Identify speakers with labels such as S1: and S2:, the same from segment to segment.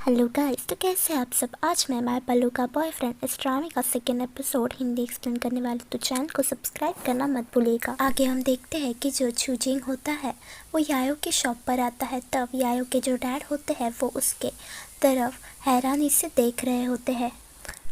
S1: Hello guys, तो कैसे हैं आप सब। आज मैं माय पल्लू का बॉयफ्रेंड इस ड्रामे का सेकेंड एपिसोड हिंदी एक्सप्लेन करने वाली, तो चैनल को सब्सक्राइब करना मत भूलिएगा। आगे हम देखते हैं कि जो चूजिंग होता है वो यायो की शॉप पर आता है। तब यायो के जो डैड होते हैं वो उसके तरफ हैरानी से देख रहे होते हैं।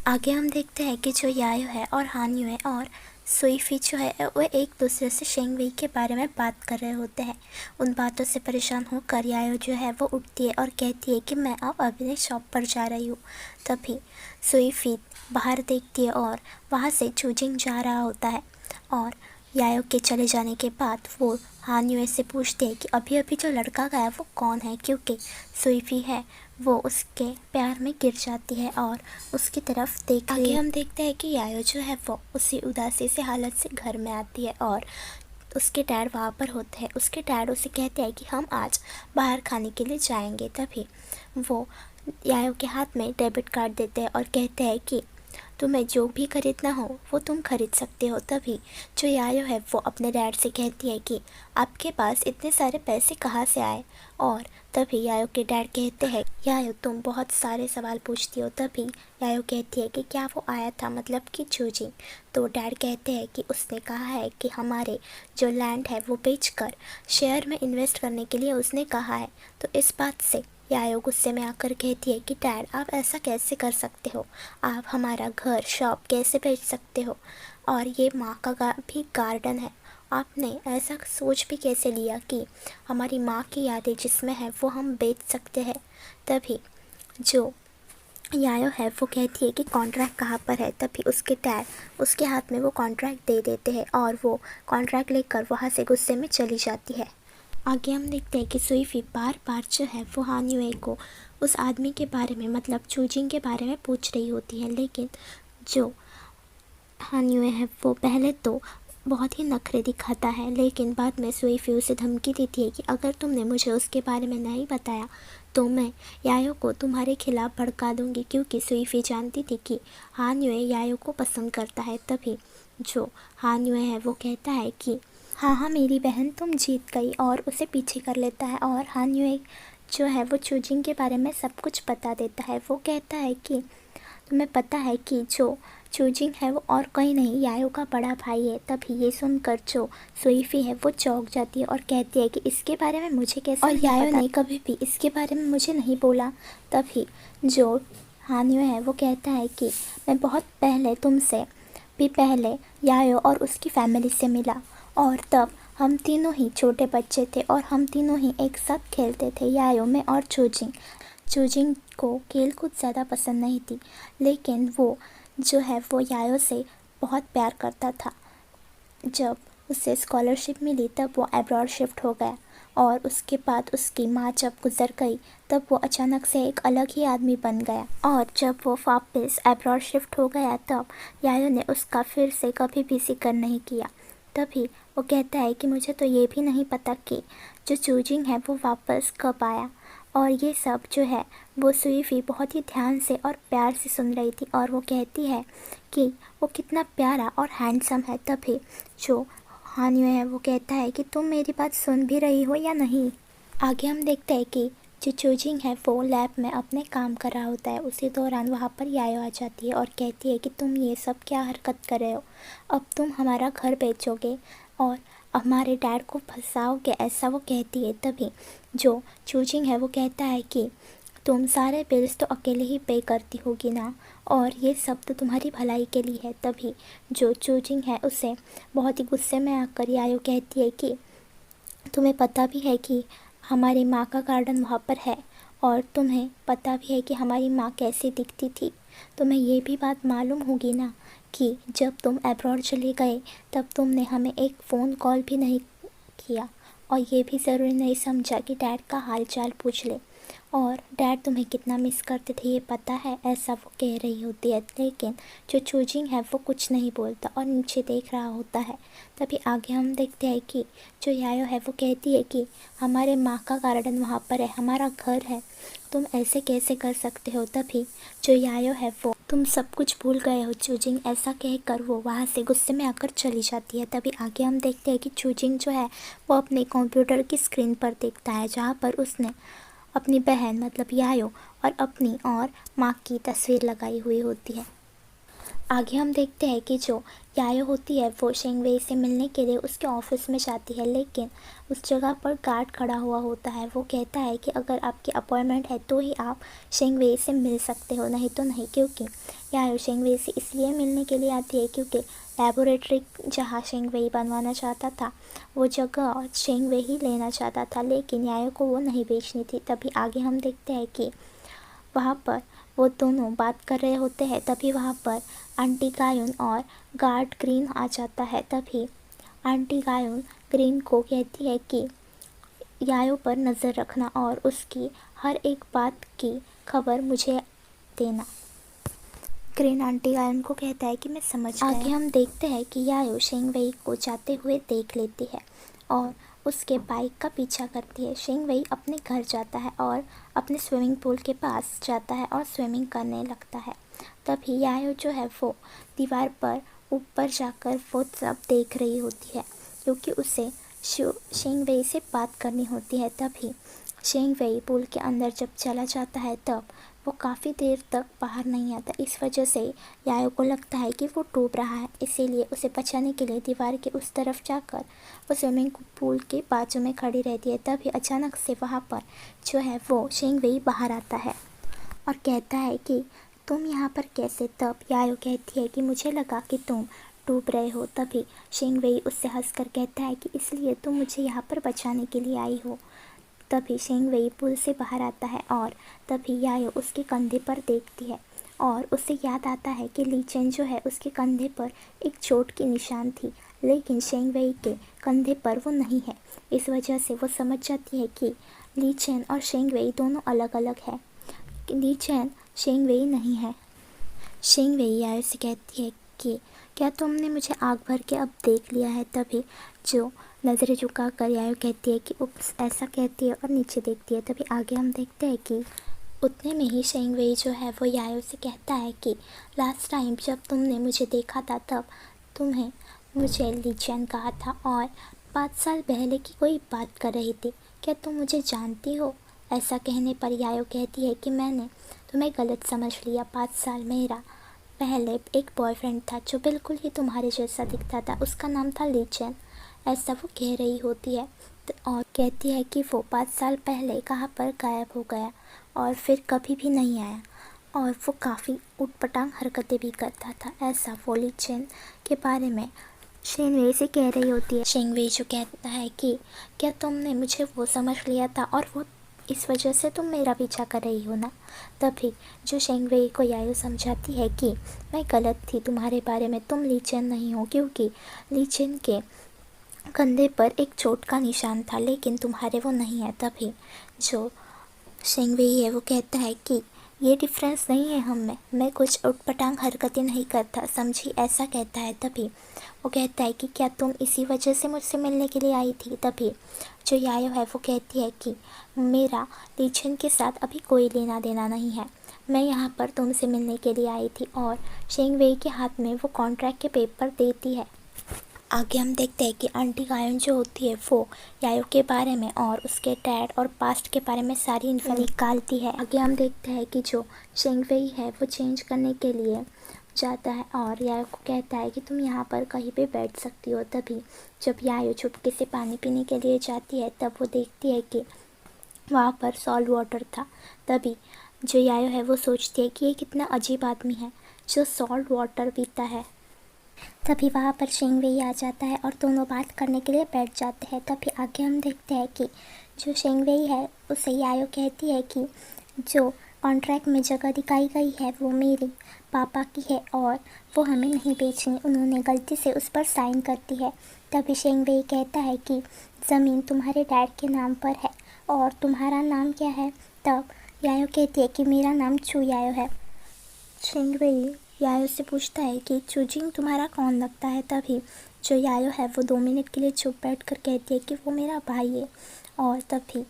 S1: आगे हम देखते हैं कि जो यायो है और हान्यू है और सुईफी जो है वो एक दूसरे से शेंगवेई के बारे में बात कर रहे होते हैं। उन बातों से परेशान होकर यायो जो है वो उठती है और कहती है कि मैं अब अपने शॉप पर जा रही हूँ। तभी सुईफी बाहर देखती है और वहाँ से चूजिंग जा रहा होता है और यायो के चले जाने के बाद वो हान्यू से पूछते हैं कि अभी अभी जो लड़का गया वो कौन है, क्योंकि सुईफी है वो उसके प्यार में गिर जाती है और उसकी तरफ देख रही है। आगे हम देखते हैं कि यायो जो है वो उसी उदासी से हालत से घर में आती है और उसके डैड वहाँ पर होते हैं। उसके डैड उसे कहते हैं कि हम आज बाहर खाने के लिए जाएंगे। तभी वो यायो के हाथ में डेबिट कार्ड देते हैं और कहते हैं कि तुम्हें जो भी खरीदना हो वो तुम खरीद सकते हो। तभी जो यायो है वो अपने डैड से कहती है कि आपके पास इतने सारे पैसे कहाँ से आए। और तभी यायो के डैड कहते हैं, यायो तुम बहुत सारे सवाल पूछती हो। तभी यायो कहती है कि क्या वो आया था, मतलब कि चूजिंग। तो डैड कहते हैं कि उसने कहा है कि हमारे जो लैंड है वो बेचकर शेयर में इन्वेस्ट करने के लिए उसने कहा है। तो इस बात से यायो गुस्से में आकर कहती है कि डैड आप ऐसा कैसे कर सकते हो, आप हमारा घर शॉप कैसे बेच सकते हो, और ये माँ का भी गार्डन है, आपने ऐसा सोच भी कैसे लिया कि हमारी माँ की यादें जिसमें है वो हम बेच सकते हैं। तभी जो यायो है वो कहती है कि कॉन्ट्रैक्ट कहाँ पर है। तभी उसके डैड उसके हाथ में वो कॉन्ट्रैक्ट दे देते हैं और वो कॉन्ट्रैक्ट लेकर वहाँ से गुस्से में चली जाती है। आगे हम देखते हैं कि सुईफी बार बार जो है वो हान्युए को उस आदमी के बारे में, मतलब चूजिंग के बारे में पूछ रही होती है। लेकिन जो हान्युए है वो पहले तो बहुत ही नखरे दिखाता है, लेकिन बाद में सुईफी उसे धमकी देती है कि अगर तुमने मुझे उसके बारे में नहीं बताया तो मैं यायो को तुम्हारे खिलाफ भड़का दूंगी, क्योंकि सुईफी जानती थी कि हान्युए यायो को पसंद करता है। तभी जो हान्युए है वो कहता है कि हाँ हाँ मेरी बहन तुम जीत गई, और उसे पीछे कर लेता है। और हान्युए जो है वो चूजिंग के बारे में सब कुछ बता देता है। वो कहता है कि तुम्हें पता है कि जो चूजिंग है वो और कोई नहीं यायो का बड़ा भाई है। तभी ये सुनकर जो सुईफी है वो चौंक जाती है और कहती है कि इसके बारे में मुझे कैसे और यायो ने कभी भी इसके बारे में मुझे नहीं बोला। तभी जो हान्यू है वो कहता है कि मैं बहुत पहले तुमसे भी पहले यायो और उसकी फैमिली से मिला, और तब हम तीनों ही छोटे बच्चे थे और हम तीनों ही एक साथ खेलते थे, यायो में और चूजिंग। चूजिंग को खेल कूद ज़्यादा पसंद नहीं थी, लेकिन वो जो है वो यायो से बहुत प्यार करता था। जब उसे स्कॉलरशिप मिली तब वो अब्रॉड शिफ्ट हो गया, और उसके बाद उसकी माँ जब गुजर गई तब वो अचानक से एक अलग ही आदमी बन गया। और जब वो वापस अब्रॉड शिफ्ट हो गया तब यायो ने उसका फिर से कभी भी जिक्र नहीं किया। तभी वो कहता है कि मुझे तो ये भी नहीं पता कि जो चूजिंग है वो वापस कब आया। और ये सब जो है वो सुईफी बहुत ही ध्यान से और प्यार से सुन रही थी, और वो कहती है कि वो कितना प्यारा और हैंडसम है। तभी जो हान्यू है वो कहता है कि तुम मेरी बात सुन भी रही हो या नहीं। आगे हम देखते हैं कि जो चूजिंग है वो लैब में अपने काम कर रहा होता है। उसी दौरान वहाँ पर यायो आ जाती है और कहती है कि तुम ये सब क्या हरकत कर रहे हो, अब तुम हमारा घर बेचोगे और हमारे डैड को फंसाओगे, ऐसा वो कहती है। तभी जो चूजिंग है वो कहता है कि तुम सारे बिल्स तो अकेले ही पे करती होगी ना, और ये सब तो तुम्हारी भलाई के लिए है। तभी जो चूजिंग है उसे बहुत ही गुस्से में आकर यायो कहती है कि तुम्हें पता भी है कि हमारी माँ का गार्डन वहाँ पर है, और तुम्हें पता भी है कि हमारी माँ कैसी दिखती थी। तुम्हें ये भी बात मालूम होगी ना कि जब तुम अब्रॉड चले गए तब तुमने हमें एक फ़ोन कॉल भी नहीं किया, और ये भी ज़रूरी नहीं समझा कि डैड का हाल चाल पूछ ले, और डैड तुम्हें कितना मिस करते थे ये पता है, ऐसा वो कह रही होती है। लेकिन जो चूजिंग है वो कुछ नहीं बोलता और नीचे देख रहा होता है। तभी आगे हम देखते हैं कि जो यायो है वो कहती है कि हमारे माँ का गार्डन वहाँ पर है, हमारा घर है, तुम ऐसे कैसे कर सकते हो। तभी जो यायो है वो तुम सब कुछ भूल गए हो चूजिंग, ऐसा कहकर वो वहाँ से गुस्से में आकर चली जाती है। तभी आगे हम देखते हैं कि चूजिंग जो है वो अपने कंप्यूटर की स्क्रीन पर देखता है, जहाँ पर उसने अपनी बहन मतलब यायो और अपनी और माँ की तस्वीर लगाई हुई होती है। आगे हम देखते हैं कि जो यायो होती है वो शेंग वेई से मिलने के लिए उसके ऑफिस में जाती है, लेकिन उस जगह पर गार्ड खड़ा हुआ होता है। वो कहता है कि अगर आपकी अपॉइंटमेंट है तो ही आप शेंग वेई से मिल सकते हो, नहीं तो नहीं। क्योंकि यायो शेंग वेई से इसलिए मिलने के लिए आती है क्योंकि लेबोरेटरी जहाँ शेंग वेई बनवाना चाहता था वो जगह शेंग वेई ही लेना चाहता था, लेकिन यायो को वो नहीं बेचनी थी। तभी आगे हम देखते हैं कि वहाँ पर वो दोनों बात कर रहे होते हैं। तभी वहाँ पर आंटी गायुन और गार्ड ग्रीन आ जाता है। तभी आंटी गायुन ग्रीन को कहती है कि यायो पर नज़र रखना और उसकी हर एक बात की खबर मुझे देना। ग्रीन आंटी गायुन को कहता है कि मैं समझ गया। आगे हम देखते हैं कि यायो शेंग वेई को जाते हुए देख लेती है और उसके बाइक का पीछा करती है। शेंग वेई अपने घर जाता है और अपने स्विमिंग पूल के पास जाता है और स्विमिंग करने लगता है। तभी यायो जो है वो दीवार पर ऊपर जाकर वो सब देख रही होती है क्योंकि उसे शेंग वेई से बात करनी होती है। तभी शेंग वेई पूल के अंदर जब चला जाता है तब वो काफ़ी देर तक बाहर नहीं आता। इस वजह से यायो को लगता है कि वो डूब रहा है, इसीलिए उसे बचाने के लिए दीवार के उस तरफ जाकर वो स्विमिंग पूल के बाजू में खड़ी रहती है। तभी अचानक से वहाँ पर जो है वो शेंग वेई बाहर आता है और कहता है कि तुम यहाँ पर कैसे। तब यायो कहती है कि मुझे लगा कि तुम डूब रहे हो। तभी शेंग वेई उससे हंसकर कहता है कि इसलिए तुम मुझे यहाँ पर बचाने के लिए आई हो। तभी शेंग वेई पुल से बाहर आता है और तभी यायो उसके कंधे पर देखती है और उसे याद आता है कि ली चेन जो है उसके कंधे पर एक चोट की निशान थी, लेकिन शेंग वेई के कंधे पर वो नहीं है। इस वजह से वो समझ जाती है कि ली चेन और शेंग वेई दोनों अलग अलग है। ली चेन शेंग वेई नहीं है। शेंग वेई यायो से कहती है कि क्या तुमने मुझे आग भर के अब देख लिया है। तभी जो नज़रें झुका कर यायो कहती है कि उप्स, ऐसा कहती है और नीचे देखती है। तभी आगे हम देखते हैं कि उतने में ही शेंग वेई जो है वो यायो से कहता है कि लास्ट टाइम जब तुमने मुझे देखा था तब तुम्हें मुझे ली चेन कहा था और 5 साल पहले की कोई बात कर रही थी, क्या तुम मुझे जानती हो। ऐसा कहने पर यायो कहती है कि मैंने तुम्हें गलत समझ लिया। 5 साल मेरा पहले एक बॉयफ्रेंड था जो बिल्कुल ही तुम्हारे जैसा दिखता था, उसका नाम था ली चेन। ऐसा वो कह रही होती है और कहती है कि वो 5 साल पहले कहाँ पर गायब हो गया और फिर कभी भी नहीं आया और वो काफ़ी उटपटांग हरकतें भी करता था। ऐसा वो ली चेन के बारे में शेंग वेई से कह रही होती है। शेंग वेई जो कहता है कि क्या तुमने मुझे वो समझ लिया था और वो इस वजह से तुम मेरा पीछा कर रही हो ना। तभी जो शेंग वेई को यायो समझाती है कि मैं गलत थी तुम्हारे बारे में, तुम ली चेन नहीं हो क्योंकि ली चेन के कंधे पर एक चोट का निशान था, लेकिन तुम्हारे वो नहीं है। तभी जो शेंग वेई है वो कहता है कि ये डिफरेंस नहीं है हम में, मैं कुछ उटपटांग हरकतें नहीं करता, समझी। ऐसा कहता है। तभी वो कहता है कि क्या तुम इसी वजह से मुझसे मिलने के लिए आई थी। तभी जो यायो है वो कहती है कि मेरा ली चेन के साथ अभी कोई लेना देना नहीं है, मैं यहाँ पर तुमसे मिलने के लिए आई थी। और शेंग वेई के हाथ में वो कॉन्ट्रैक्ट के पेपर देती है। आगे हम देखते हैं कि आंटी गायुन जो होती है वो यायो के बारे में और उसके डैड और पास्ट के बारे में सारी इन्फो निकालती है। आगे हम देखते हैं कि जो शेंग वेई है वो चेंज करने के लिए जाता है और यायो को कहता है कि तुम यहाँ पर कहीं पे बैठ सकती हो। तभी जब यायो चुपके से पानी पीने के लिए जाती है तब वो देखती है कि वहाँ पर सॉल्ट वाटर था। तभी जो यायो है वो सोचती है कि ये कितना अजीब आदमी है जो सॉल्ट वाटर पीता है। तभी वहाँ पर शेंग वेई आ जाता है और दोनों बात करने के लिए बैठ जाते हैं। तभी आगे हम देखते हैं कि जो शेंग वेई है उसे यायो कहती है कि जो कॉन्ट्रैक्ट में जगह दिखाई गई है वो मेरे पापा की है और वो हमें नहीं बेचनी, उन्होंने गलती से उस पर साइन कर दी है। तभी शेंग वेई कहता है कि ज़मीन तुम्हारे डैड के नाम पर है और तुम्हारा नाम क्या है। तब यायो कहती है कि मेरा नाम चू यायो है। शेंग वेई यायो से पूछता है कि चूजिंग तुम्हारा कौन लगता है। तभी जो यायो है वो 2 मिनट के लिए चुप बैठ कर कहती है कि वो मेरा भाई है। और तभी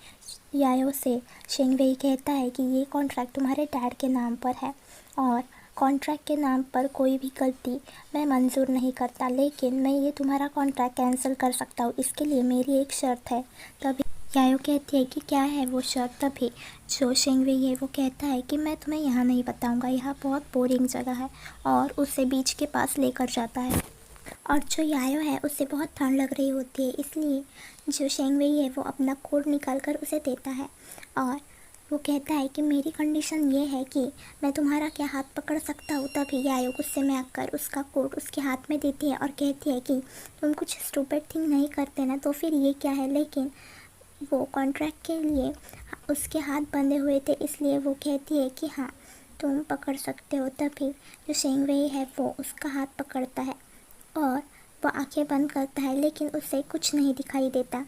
S1: यायो से शेंग वेई कहता है कि ये कॉन्ट्रैक्ट तुम्हारे डैड के नाम पर है और कॉन्ट्रैक्ट के नाम पर कोई भी गलती मैं मंजूर नहीं करता, लेकिन मैं ये तुम्हारा कॉन्ट्रैक्ट कैंसिल कर सकता हूँ, इसके लिए मेरी एक शर्त है। तभी यायो कहती है कि क्या है वो शर्त। तभी जो शेंगवेई है वो कहता है कि मैं तुम्हें यहाँ नहीं बताऊँगा, यहाँ बहुत बोरिंग जगह है, और उसे बीच के पास लेकर जाता है। और जो यायो है उसे बहुत ठंड लग रही होती है, इसलिए जो शेंगवेई है वो अपना कोट निकाल कर उसे देता है। और वो कहता है कि मेरी कंडीशन ये है कि मैं तुम्हारा क्या हाथ पकड़ सकता हूँ। तभी यायो गुस्से में आकर उसका कोट उसके हाथ में देती है और कहती है कि तुम कुछ स्टूपिड थिंग नहीं करते ना, तो फिर ये क्या है। लेकिन वो कॉन्ट्रैक्ट के लिए उसके हाथ बंधे हुए थे, इसलिए वो कहती है कि हाँ तुम पकड़ सकते हो। तभी जो शेंगवेई है वो उसका हाथ पकड़ता है और वो आंखें बंद करता है, लेकिन उसे कुछ नहीं दिखाई देता।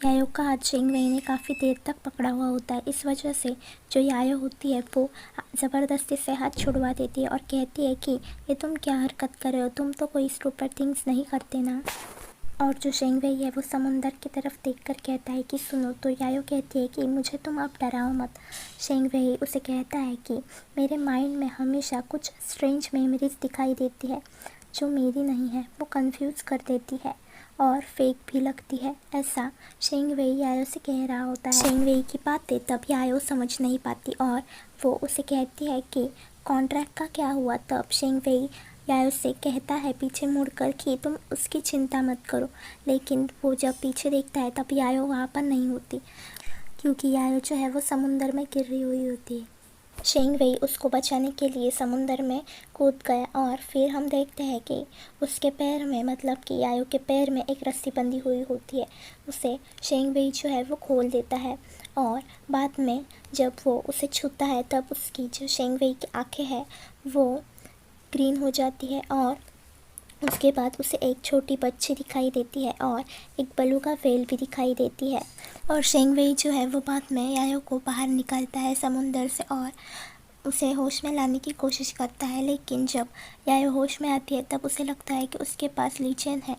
S1: यायो का हाथ शेंगवेई ने काफ़ी देर तक पकड़ा हुआ होता है। इस वजह से जो यायो होती है वो ज़बरदस्ती से हाथ छुड़वा देती है और कहती है कि ये तुम क्या हरकत कर रहे हो, तुम तो कोई स्टूपिड थिंग्स नहीं करते ना। और जो शेंगवेई है वो समुंदर की तरफ देखकर कहता है कि सुनो। तो यायो कहती है कि मुझे तुम अब डराओ मत। शेंगवेई उसे कहता है कि मेरे माइंड में हमेशा कुछ स्ट्रेंज मेमोरीज दिखाई देती है जो मेरी नहीं है, वो कंफ्यूज कर देती है और फेक भी लगती है। ऐसा शेंगवेई यायो से कह रहा होता है। शेंगवेई की बातें तब यायो समझ नहीं पाती और वो उसे कहती है कि कॉन्ट्रैक्ट का क्या हुआ। तब शेंगवेई यायो से कहता है पीछे मुड़कर कि तुम उसकी चिंता मत करो। लेकिन वो जब पीछे देखता है तब यायो वहाँ पर नहीं होती, क्योंकि यायो जो है वो समुंदर में गिर रही हुई होती है। शेंगवेई उसको बचाने के लिए समुंदर में कूद गया और फिर हम देखते हैं कि उसके पैर में, मतलब कि यायो के पैर में एक रस्सी बंधी हुई होती है। उसे शेंगवेई जो है वो खोल देता है और बाद में जब वो उसे छूता है तब उसकी जो शेंगवेई की आंखें हैं वो ग्रीन हो जाती है और उसके बाद उसे एक छोटी बच्ची दिखाई देती है और एक बलूगा व्हेल भी दिखाई देती है। और शेंगवेई जो है वो बाद में यायो को बाहर निकालता है समुंदर से और उसे होश में लाने की कोशिश करता है। लेकिन जब यायो होश में आती है तब उसे लगता है कि उसके पास लीचेन है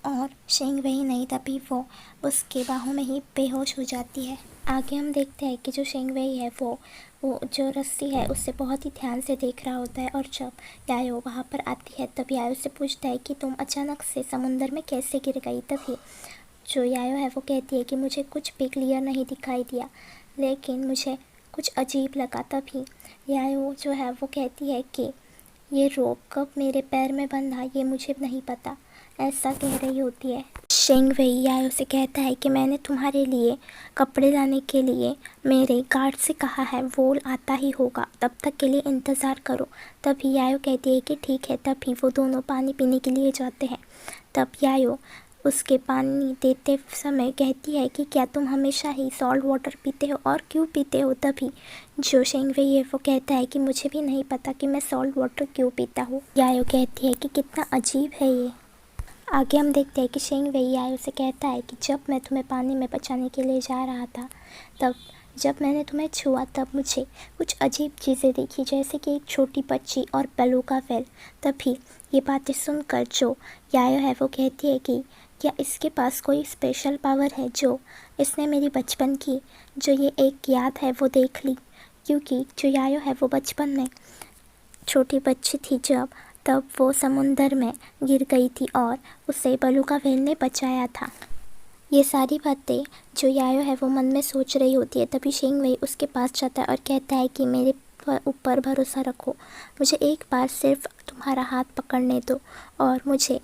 S1: और शेंगवेई नहीं। तभी वो उसके बाहों में ही बेहोश हो जाती है। आगे हम देखते हैं कि जो शेंगवेई है वो जो रस्सी है उससे बहुत ही ध्यान से देख रहा होता है। और जब यायो वहाँ पर आती है तब यायो से पूछता है कि तुम अचानक से समुंदर में कैसे गिर गई। तभी जो यायो है वो कहती है कि मुझे कुछ भी क्लियर नहीं दिखाई दिया, लेकिन मुझे कुछ अजीब लगा। तभी यायो जो है वो कहती है कि ये रोप कब मेरे पैर में बंधा ये मुझे नहीं पता, ऐसा कह रही होती है। शेंगवेई यायो से कहता है कि मैंने तुम्हारे लिए कपड़े लाने के लिए मेरे गार्ड से कहा है, वो आता ही होगा, तब तक के लिए इंतज़ार करो। तभी यायो कहती है कि ठीक है। तभी वो दोनों पानी पीने के लिए जाते हैं। तब यायो उसके पानी देते समय कहती है कि क्या तुम हमेशा ही सॉल्ट वाटर पीते हो और क्यों पीते हो। तभी जो शेंगवेई है वो कहता है कि मुझे भी नहीं पता कि मैं सॉल्ट वाटर क्यों पीता हूँ। यायो कहती है कि कितना अजीब है ये। आगे हम देखते हैं कि शेंगवेई यायो से कहता है कि जब मैं तुम्हें पानी में बचाने के लिए जा रहा था तब जब मैंने तुम्हें छुआ तब मुझे कुछ अजीब चीज़ें दिखी, जैसे कि एक छोटी बच्ची और बलूगा व्हेल। तभी ये बातें सुनकर जो यायो है वो कहती है कि क्या इसके पास कोई स्पेशल पावर है जो इसने मेरी बचपन की जो ये एक याद है वो देख ली। क्योंकि जो यायो है वो बचपन में छोटी बच्ची थी तब वो समुंदर में गिर गई थी और उसे बलूगा व्हेल ने बचाया था। ये सारी बातें जो यायो है वो मन में सोच रही होती है। तभी शेंगवेई उसके पास जाता है और कहता है कि मेरे ऊपर भरोसा रखो, मुझे एक बार सिर्फ तुम्हारा हाथ पकड़ने दो। और मुझे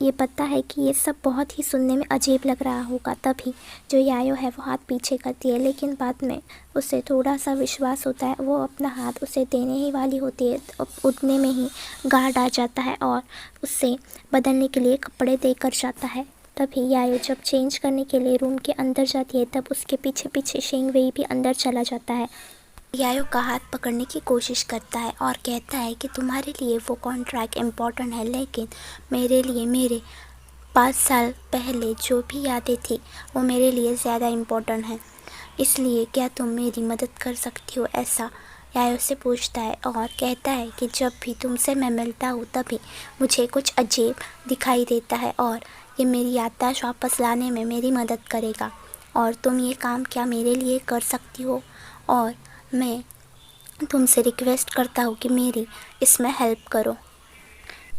S1: ये पता है कि ये सब बहुत ही सुनने में अजीब लग रहा होगा। तभी जो यायो है वो हाथ पीछे करती है, लेकिन बाद में उसे थोड़ा सा विश्वास होता है। वो अपना हाथ उसे देने ही वाली होती है, उतने में ही गार्ड आ जाता है और उससे बदलने के लिए कपड़े देकर जाता है। तभी यायो जब चेंज करने के लिए रूम के अंदर जाती है तब उसके पीछे पीछे शेंगवेई भी अंदर चला जाता है। यायो का हाथ पकड़ने की कोशिश करता है और कहता है कि तुम्हारे लिए वो कॉन्ट्रैक्ट इम्पॉर्टेंट है, लेकिन मेरे लिए मेरे 5 साल पहले जो भी यादें थी वो मेरे लिए ज़्यादा इम्पोर्टेंट है, इसलिए क्या तुम मेरी मदद कर सकती हो। ऐसा यायो से पूछता है और कहता है कि जब भी तुमसे मैं मिलता हूँ तभी मुझे कुछ अजीब दिखाई देता है और ये मेरी याददाश्त वापस लाने में मेरी मदद करेगा, और तुम ये काम क्या मेरे लिए कर सकती हो, और मैं तुमसे रिक्वेस्ट करता हूँ कि मेरी इसमें हेल्प करो।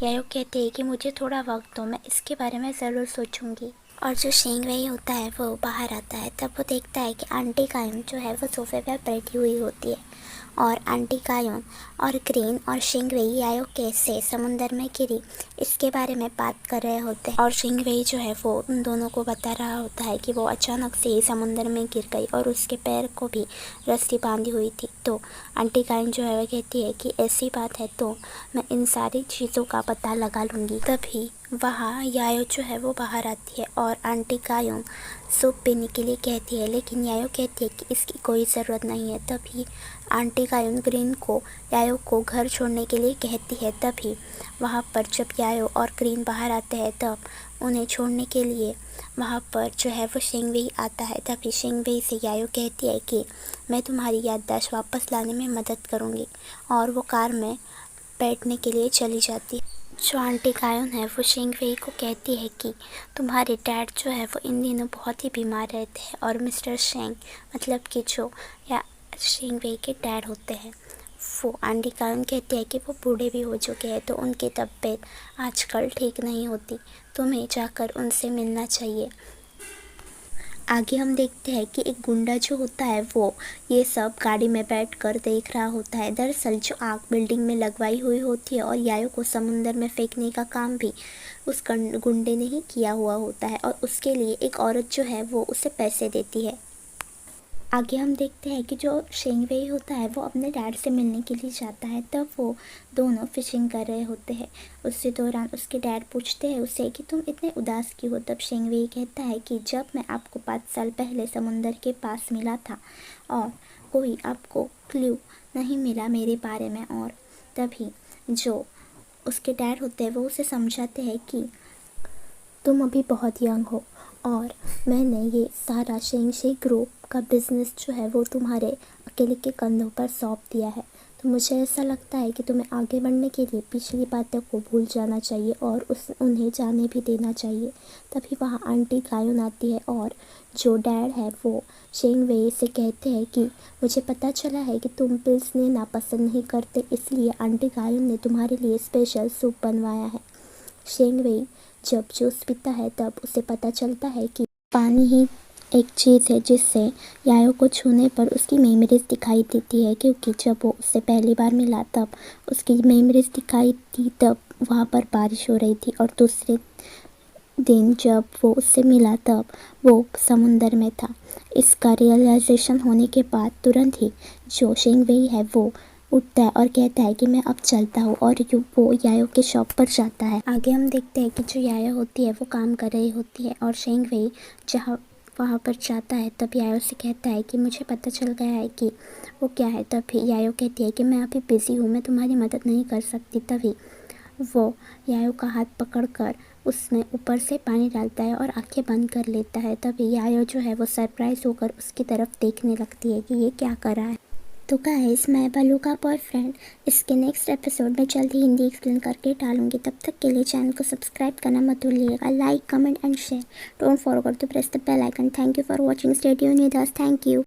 S1: यायो कहते हैं कि मुझे थोड़ा वक्त दो, मैं इसके बारे में ज़रूर सोचूंगी। और जो शेंग वेई होता है वो बाहर आता है। तब वो देखता है कि आंटी कायम जो है वो सोफे पर बैठी हुई होती है और आंटी कायोन और ग्रीन और शेंग वेई यायो कैसे समुंदर में गिरी इसके बारे में बात कर रहे होते हैं। और शेंग वेई जो है वो उन दोनों को बता रहा होता है कि वो अचानक से ही समुंदर में गिर गई और उसके पैर को भी रस्सी बांधी हुई थी। तो आंटी कायोन जो है वो कहती है कि ऐसी बात है तो मैं इन सारी चीज़ों का पता लगा लूँगी। तभी वहाँ यायो जो है वो बाहर आती है और आंटी कायोन सूप पीने के लिए कहती है, लेकिन यायो कहती है कि इसकी कोई ज़रूरत नहीं है। तभी आंटी कायोन ग्रीन को यायो को घर छोड़ने के लिए कहती है। तभी वहाँ पर जब यायो और ग्रीन बाहर आते हैं तब उन्हें छोड़ने के लिए वहाँ पर जो है वो शेंग वेई आता है। तभी शेंग वेई से यायो कहती है कि मैं तुम्हारी याददाश्त वापस लाने में मदद करूँगी, और वो कार में बैठने के लिए चली जाती है। जो आंटी कायोन है वो शेंग वेई को कहती है कि तुम्हारे डैड जो है वो इन दिनों बहुत ही बीमार रहते हैं, और मिस्टर शेंग मतलब कि जो या शेंग वेई के डैड होते हैं वो आंटी कायोन कहती है कि वो बूढ़े भी हो चुके हैं तो उनकी तबीयत आजकल ठीक नहीं होती, तुम्हें जाकर उनसे मिलना चाहिए। आगे हम देखते हैं कि एक गुंडा जो होता है वो ये सब गाड़ी में बैठकर देख रहा होता है। दरअसल जो आग बिल्डिंग में लगवाई हुई होती है और यायो को समुंदर में फेंकने का काम भी उस गुंडे ने ही किया हुआ होता है, और उसके लिए एक औरत जो है वो उसे पैसे देती है। आगे हम देखते हैं कि जो शेंग वेई होता है वो अपने डैड से मिलने के लिए जाता है। तब वो दोनों फिशिंग कर रहे होते हैं। उसी दौरान उसके डैड पूछते हैं उसे कि तुम इतने उदास क्यों हो। तब शेंग वेई कहता है कि जब मैं आपको 5 साल पहले समुंदर के पास मिला था और कोई आपको क्लू नहीं मिला मेरे बारे में। और तभी जो उसके डैड होते हैं वो उसे समझाते हैं कि तुम अभी बहुत यंग हो और मैंने ये सारा शेंगशी ग्रुप का बिज़नेस जो है वो तुम्हारे अकेले के कंधों पर सौंप दिया है। तो मुझे ऐसा लगता है कि तुम्हें आगे बढ़ने के लिए पिछली बातों को भूल जाना चाहिए और उन्हें जाने भी देना चाहिए। तभी वहाँ आंटी कायोन आती है और जो डैड है वो शेंग वेई से कहते हैं कि मुझे पता चला है कि तुम पिल्स लेना पसंद नहीं करते, इसलिए आंटी कायोन ने तुम्हारे लिए स्पेशल सूप बनवाया है। शेंग वेई जब जूस पीता है तब उसे पता चलता है कि पानी ही एक चीज़ है जिससे यायो को छूने पर उसकी मेमोरीज दिखाई देती है, क्योंकि जब वो उससे पहली बार मिला तब उसकी मेमोरीज दिखाई दी तब वहाँ पर बारिश हो रही थी, और दूसरे दिन जब वो उससे मिला तब वो समुंदर में था। इसका रियलाइजेशन होने के बाद तुरंत ही जो शेंग वेई है वो उठता है और कहता है कि मैं अब चलता हूँ, और वो यायो के शॉप पर जाता है। आगे हम देखते हैं कि जो यायो होती है वो काम कर रही होती है और शेंग वेई जहाँ वहाँ पर जाता है तब यायो से कहता है कि मुझे पता चल गया है कि वो क्या है। तभी यायो कहती है कि मैं अभी बिज़ी हूँ, मैं तुम्हारी मदद नहीं कर सकती। तभी वो यायो का हाथ पकड़कर उसमें ऊपर से पानी डालता है और आंखें बंद कर लेता है। तभी यायो जो है वो सरप्राइज होकर उसकी तरफ देखने लगती है कि ये क्या कर रहा है। तो गाइस, मैं बालू का बॉयफ्रेंड इसके नेक्स्ट एपिसोड में जल्दी हिंदी एक्सप्लेन करके डालूंगी। तब तक के लिए चैनल को सब्सक्राइब करना मत भूलिएगा। Like, comment and share. Don't forget to press the bell icon. Thank you for watching. Stay tuned with us. Thank you.